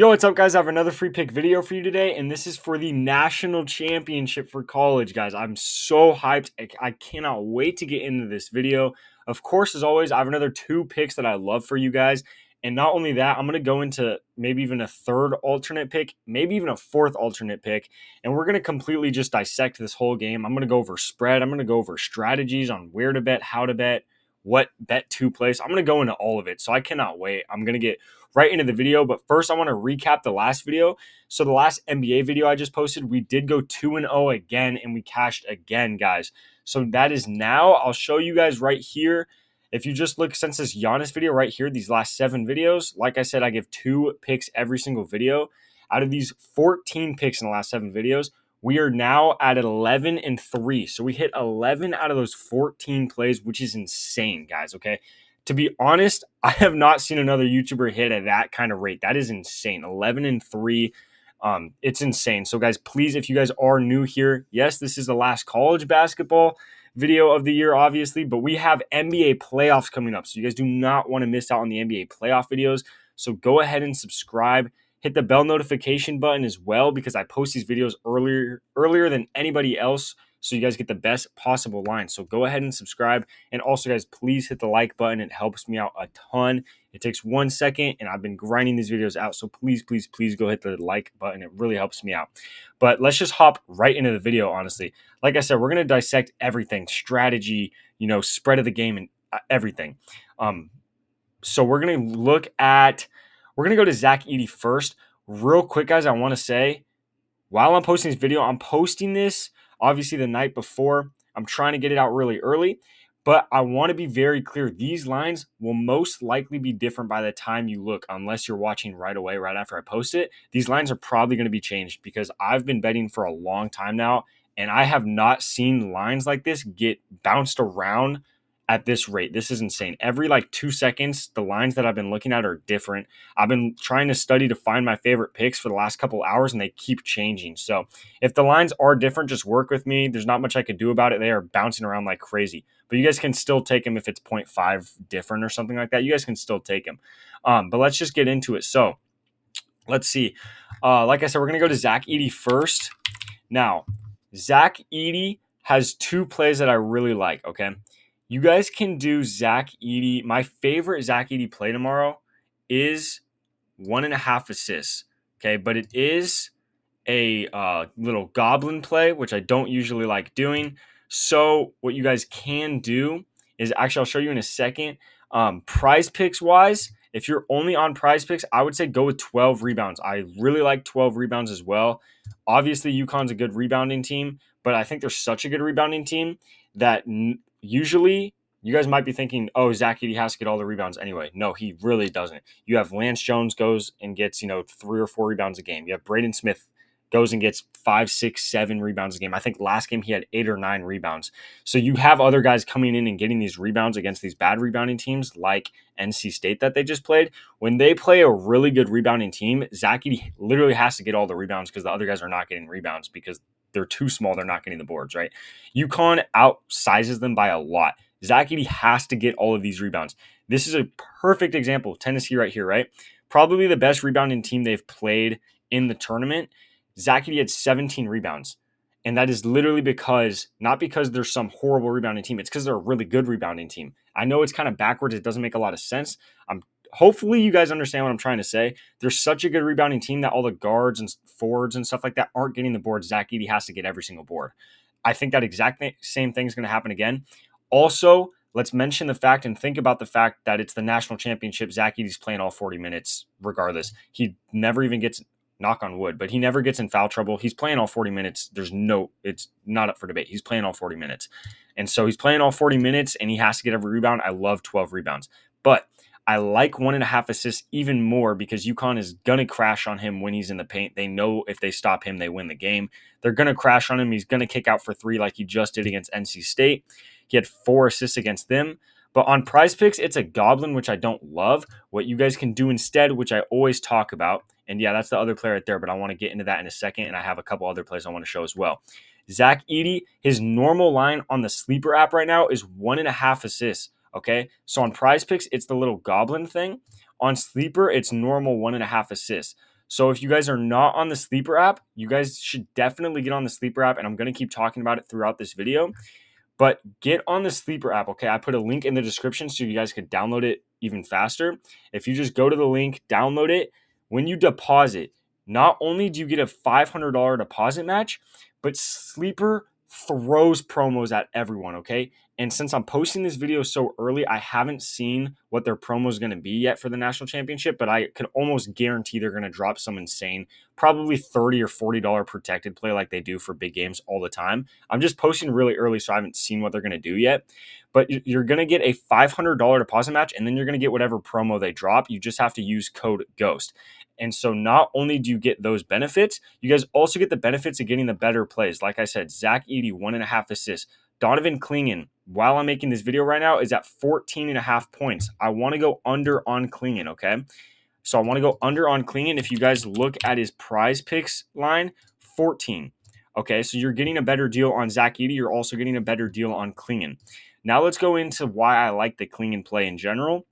Yo, what's up, guys? I have another free pick video for you today, and this is for the national championship for college, guys. I'm so hyped. I cannot wait to get into this video. Of course, as always, I have another two picks that I love for you guys. And not only that, I'm going to go into maybe even a third alternate pick, maybe even a fourth alternate pick, and we're going to completely just dissect this whole game. I'm going to go over spread. I'm going to go over strategies on where to bet, how to bet, what bet to place. I'm going to go into all of it, so I cannot wait. I'm going to get right into the video. But first, I want to recap the last video. So the last NBA video I just posted, we did go 2-0 again, and we cashed again, guys. So that is now. I'll show you guys right here. If you just look since this Giannis video right here, these last 7 videos, like I said, I give 2 picks every single video. Out of these 14 picks in the last 7 videos, we are now at 11-3. So we hit 11 out of those 14 plays, which is insane, guys, okay? To be honest, I have not seen another YouTuber hit at that kind of rate. That is insane. 11-3. It's insane. So, guys, please, if you guys are new here, yes, this is the last college basketball video of the year, obviously, but we have NBA playoffs coming up. So you guys do not want to miss out on the NBA playoff videos. So go ahead and subscribe. Hit the bell notification button as well, because I post these videos earlier than anybody else, so you guys get the best possible line. So go ahead and subscribe. And also, guys, please hit the like button. It helps me out a ton. It takes 1 second, and I've been grinding these videos out. So please, please, please go hit the like button. It really helps me out. But let's just hop right into the video, honestly. Like I said, we're going to dissect everything, strategy, spread of the game, and everything. So we're going to we're going to go to Zach Edey first. Real quick, guys, I want to say, while I'm posting this video, I'm posting this obviously the night before. I'm trying to get it out really early, but I want to be very clear. These lines will most likely be different by the time you look, unless you're watching right away, right after I post it. These lines are probably going to be changed because I've been betting for a long time now, and I have not seen lines like this get bounced around at this rate. This is insane. Every 2 seconds, the lines that I've been looking at are different. I've been trying to study to find my favorite picks for the last couple hours, and they keep changing. So if the lines are different, just work with me. There's not much I could do about it. They are bouncing around like crazy. But you guys can still take them if it's 0.5 different or something like that. You guys can still take them. But let's just get into it. So let's see. Like I said, we're going to go to Zach Edey first. Now, Zach Edey has 2 plays that I really like, okay? You guys can do Zach Edey. My favorite Zach Edey play tomorrow is 1.5 assists, okay? But it is a little goblin play, which I don't usually like doing. So what you guys can do is, actually, I'll show you in a second. Prizepicks wise, if you're only on Prizepicks, I would say go with 12 rebounds. I really like 12 rebounds as well. Obviously, UConn's a good rebounding team, but I think they're such a good rebounding team that usually you guys might be thinking, oh, Zach Edey has to get all the rebounds anyway. No, he really doesn't. You have Lance Jones goes and gets 3 or 4 rebounds a game. You have Braden Smith goes and gets 5, 6, 7 rebounds a game. I think last game he had 8 or 9 rebounds. So you have other guys coming in and getting these rebounds against these bad rebounding teams like NC State that they just played. When they play a really good rebounding team, Zach Edey literally has to get all the rebounds because the other guys are not getting rebounds because they're too small. They're not getting the boards, right? UConn outsizes them by a lot. Zach Edey has to get all of these rebounds. This is a perfect example. Tennessee right here, right? Probably the best rebounding team they've played in the tournament. Zach Edey had 17 rebounds. And that is literally not because there's some horrible rebounding team. It's because they're a really good rebounding team. I know it's kind of backwards. It doesn't make a lot of sense. Hopefully you guys understand what I'm trying to say. There's such a good rebounding team that all the guards and forwards and stuff like that aren't getting the board. Zach Edey has to get every single board. I think that exact same thing is going to happen again. Also, let's mention the fact and think about the fact that it's the national championship. Zach Edey's playing all 40 minutes regardless. He never even gets, knock on wood, but he never gets in foul trouble. He's playing all 40 minutes. It's not up for debate. He's playing all 40 minutes. And so he's playing all 40 minutes and he has to get every rebound. I love 12 rebounds. But I like 1.5 assists even more because UConn is going to crash on him when he's in the paint. They know if they stop him, they win the game. They're going to crash on him. He's going to kick out for 3 like he just did against NC State. He had 4 assists against them. But on Prizepicks, it's a goblin, which I don't love. What you guys can do instead, which I always talk about, and yeah, that's the other player right there, but I want to get into that in a second, and I have a couple other plays I want to show as well. Zach Edey, his normal line on the Sleeper app right now is 1.5 assists, okay? So on Prizepicks, it's the little goblin thing. On Sleeper, it's normal 1.5 assists. So if you guys are not on the Sleeper app, you guys should definitely get on the Sleeper app, and I'm going to keep talking about it throughout this video. But get on the Sleeper app, okay? I put a link in the description so you guys could download it even faster. If you just go to the link, download it, when you deposit, not only do you get a $500 deposit match, but Sleeper throws promos at everyone, okay? And since I'm posting this video so early, I haven't seen what their promo is going to be yet for the national championship, but I could almost guarantee they're going to drop some insane, probably $30 or $40 protected play like they do for big games all the time. I'm just posting really early, so I haven't seen what they're going to do yet. But you're going to get a $500 deposit match, and then you're going to get whatever promo they drop. You just have to use code GHOST. And so not only do you get those benefits, you guys also get the benefits of getting the better plays. Like I said, Zach Edey, 1.5 assists. Donovan Clingan, while I'm making this video right now, is at 14.5 points. I want to go under on Clingan, okay? So I want to go under on Clingan. If you guys look at his Prizepicks line, 14. Okay, so you're getting a better deal on Zach Edey. You're also getting a better deal on Clingan. Now let's go into why I like the Clingan play in general.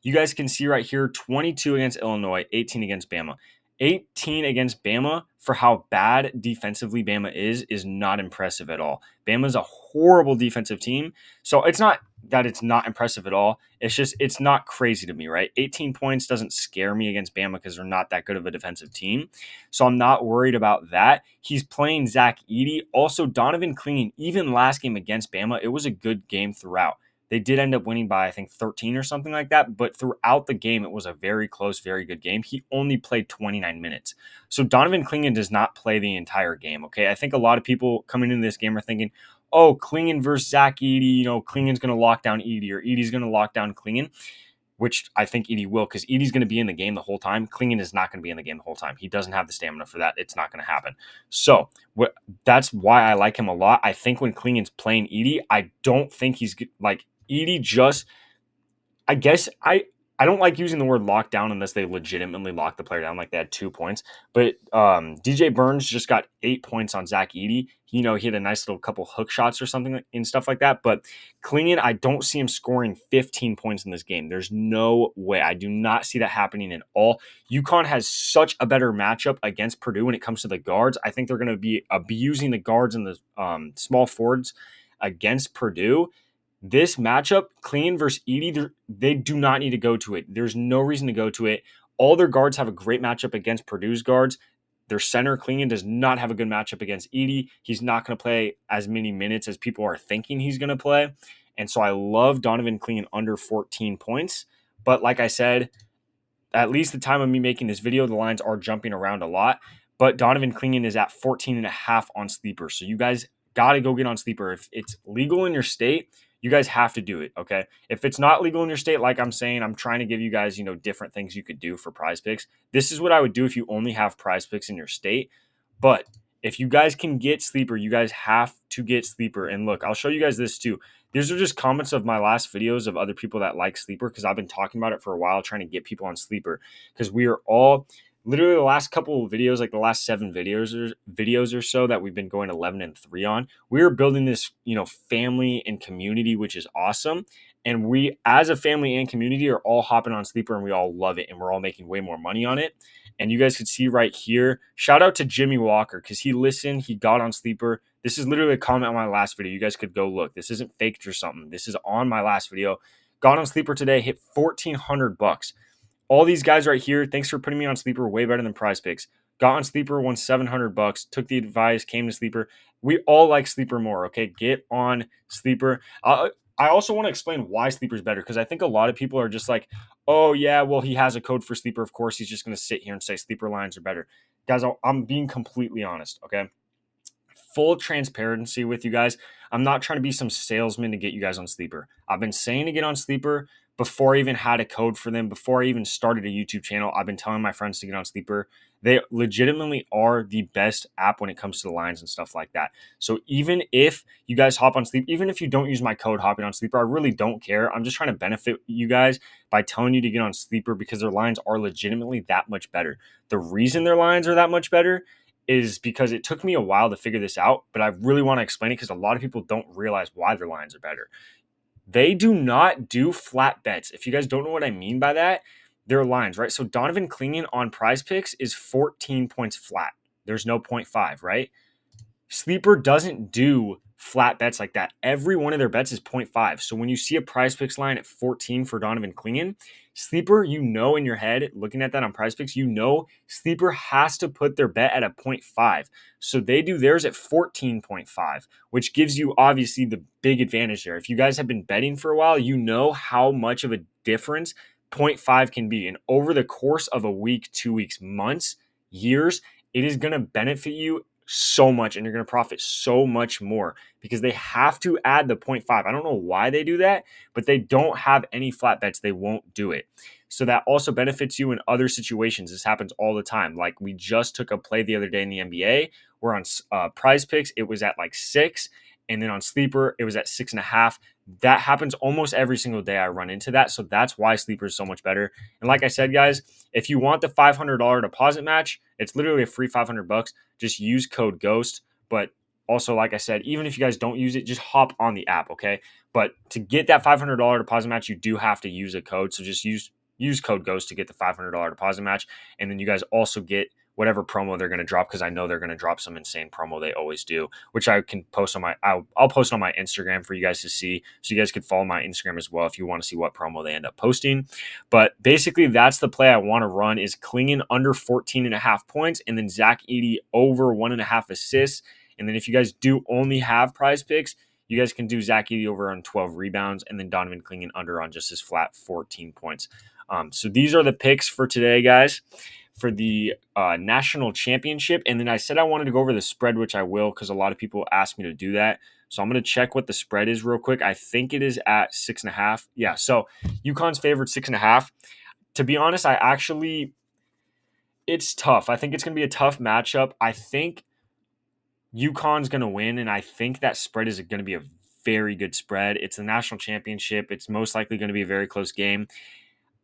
You guys can see right here, 22 against Illinois, 18 against Bama. 18 against Bama for how bad defensively Bama is not impressive at all. Bama's a horrible defensive team. So it's not that it's not impressive at all. It's just, it's not crazy to me, right? 18 points doesn't scare me against Bama because they're not that good of a defensive team. So I'm not worried about that. He's playing Zach Edey. Also, Donovan Clingan, even last game against Bama, it was a good game throughout. They did end up winning by, I think, 13 or something like that. But throughout the game, it was a very close, very good game. He only played 29 minutes. So Donovan Clingan does not play the entire game, okay? I think a lot of people coming into this game are thinking, oh, Clingan versus Zach Edey, Clingan's going to lock down Edey, or Edey's going to lock down Clingan, which I think Edey will, because Edey's going to be in the game the whole time. Clingan is not going to be in the game the whole time. He doesn't have the stamina for that. It's not going to happen. So that's why I like him a lot. I think when Clingan's playing Edey, I don't think he's like Edey just, I guess I don't like using the word lockdown unless they legitimately lock the player down, like they had 2 points. But DJ Burns just got 8 points on Zach Edey. He had a nice little couple hook shots or something and stuff like that. But Clingan, I don't see him scoring 15 points in this game. There's no way. I do not see that happening at all. UConn has such a better matchup against Purdue when it comes to the guards. I think they're going to be abusing the guards and the small forwards against Purdue. This matchup, Clingan versus Edey, they do not need to go to it. There's no reason to go to it. All their guards have a great matchup against Purdue's guards. Their center, Clingan, does not have a good matchup against Edey. He's not going to play as many minutes as people are thinking he's going to play. And so I love Donovan Clingan under 14 points. But like I said, at least the time of me making this video, the lines are jumping around a lot. But Donovan Clingan is at 14.5 on Sleeper. So you guys got to go get on Sleeper. If it's legal in your state, you guys have to do it, okay? If it's not legal in your state, like I'm saying, I'm trying to give you guys, different things you could do for Prizepicks. This is what I would do if you only have Prizepicks in your state. But if you guys can get Sleeper, you guys have to get Sleeper. And look, I'll show you guys this too. These are just comments of my last videos of other people that like Sleeper, because I've been talking about it for a while, trying to get people on Sleeper, because we are all literally the last couple of videos, like the last 7 videos or so that we've been going 11-3 on, we're building this, family and community, which is awesome. And we, as a family and community, are all hopping on Sleeper, and we all love it, and we're all making way more money on it. And you guys can see right here, shout out to Jimmy Walker, because he listened, he got on Sleeper. This is literally a comment on my last video. You guys could go look. This isn't faked or something. This is on my last video. Got on Sleeper today, hit $1,400. All these guys right here, thanks for putting me on Sleeper, way better than Prizepicks. Got on Sleeper, won $700, took the advice, came to Sleeper. We all like Sleeper more, okay? Get on Sleeper. I also want to explain why Sleeper is better, because I think a lot of people are just like, oh, yeah, well, he has a code for Sleeper. Of course, he's just going to sit here and say Sleeper lines are better. Guys, I'm being completely honest, okay? Full transparency with you guys. I'm not trying to be some salesman to get you guys on Sleeper. I've been saying to get on Sleeper before I even had a code for them, before I even started a YouTube channel. I've been telling my friends to get on Sleeper. They legitimately are the best app when it comes to the lines and stuff like that. So even if you guys hop on Sleeper, even if you don't use my code hopping on Sleeper, I really don't care. I'm just trying to benefit you guys by telling you to get on Sleeper, because their lines are legitimately that much better. The reason their lines are that much better is because it took me a while to figure this out, but I really want to explain it because a lot of people don't realize why their lines are better. They do not do flat bets. If you guys don't know what I mean by that, their lines, right? So Donovan Clingan on Prizepicks is 14 points flat. There's no 0.5, right? Sleeper doesn't do flat bets like that. Every one of their bets is 0.5. So when you see a Prizepicks line at 14 for Donovan Clingan, Sleeper, you know in your head, looking at that on Prizepicks, you know Sleeper has to put their bet at a 0.5. So they do theirs at 14.5, which gives you obviously the big advantage there. If you guys have been betting for a while, you know how much of a difference 0.5 can be. And over the course of a week, 2 weeks, months, years, it is going to benefit you so much and you're going to profit so much more because they have to add the 0.5. I don't know why they do that, but they don't have any flat bets. They won't do it. So that also benefits you in other situations. This happens all the time. Like we just took a play the other day in the NBA where on Prizepicks, it was at like 6. And then on Sleeper, it was at 6.5. That happens almost every single day I run into that. So that's why Sleeper is so much better. And like I said, guys, if you want the $500 deposit match, it's literally a free $500. Just use code GHOST. But also, like I said, even if you guys don't use it, just hop on the app, okay? But to get that $500 deposit match, you do have to use a code. So just use code GHOST to get the $500 deposit match. And then you guys also get whatever promo they're going to drop, because I know they're going to drop some insane promo. They always do, which I can post on I'll post on my Instagram for you guys to see. So you guys could follow my Instagram as well if you want to see what promo they end up posting. But basically that's the play I want to run is Clingan under 14.5 points and then Zach Edey over 1.5 assists. And then if you guys do only have Prizepicks, you guys can do Zach Edey over on 12 rebounds and then Donovan Clingan under on just his flat 14 points. So these are the picks for today, guys, for the national championship. And then I said I wanted to go over the spread, which I will because a lot of people asked me to do that. So I'm going to check what the spread is real quick. I think it is at 6.5. Yeah, so UConn's favored 6.5. To be honest, it's tough. I think it's going to be a tough matchup. I think UConn's going to win, and I think that spread is going to be a very good spread. It's the national championship. It's most likely going to be a very close game.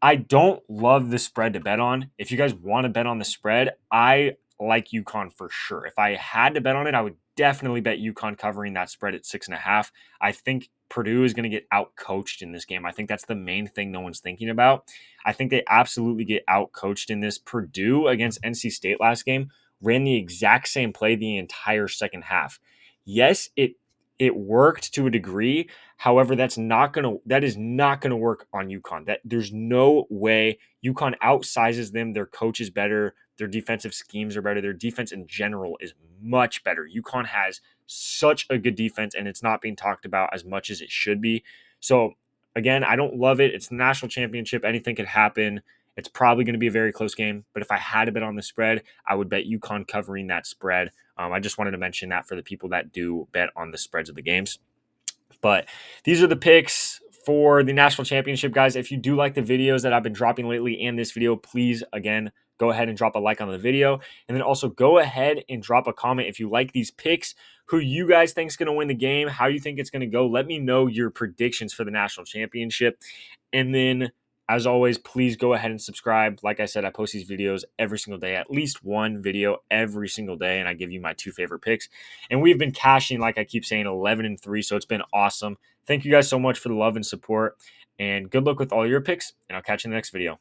I don't love the spread to bet on. If you guys want to bet on the spread, I like UConn for sure. If I had to bet on it, I would definitely bet UConn covering that spread at 6.5. I think Purdue is going to get out coached in this game. I think that's the main thing no one's thinking about. I think they absolutely get out coached in this. Purdue against NC State last game ran the exact same play the entire second half. Yes, it worked to a degree. However, that is not gonna work on UConn. That there's no way. UConn outsizes them. Their coach is better. Their defensive schemes are better. Their defense in general is much better. UConn has such a good defense, and it's not being talked about as much as it should be. So again, I don't love it. It's the national championship. Anything could happen. It's probably going to be a very close game. But if I had to bet on the spread, I would bet UConn covering that spread. I just wanted to mention that for the people that do bet on the spreads of the games. But these are the picks for the national championship, guys. If you do like the videos that I've been dropping lately and this video, please, again, go ahead and drop a like on the video. And then also go ahead and drop a comment if you like these picks, who you guys think is going to win the game, how you think it's going to go. Let me know your predictions for the national championship. And then, as always, please go ahead and subscribe. Like I said, I post these videos every single day, at least one video every single day, and I give you my 2 favorite picks. And we've been cashing, like I keep saying, 11-3, so it's been awesome. Thank you guys so much for the love and support, and good luck with all your picks, and I'll catch you in the next video.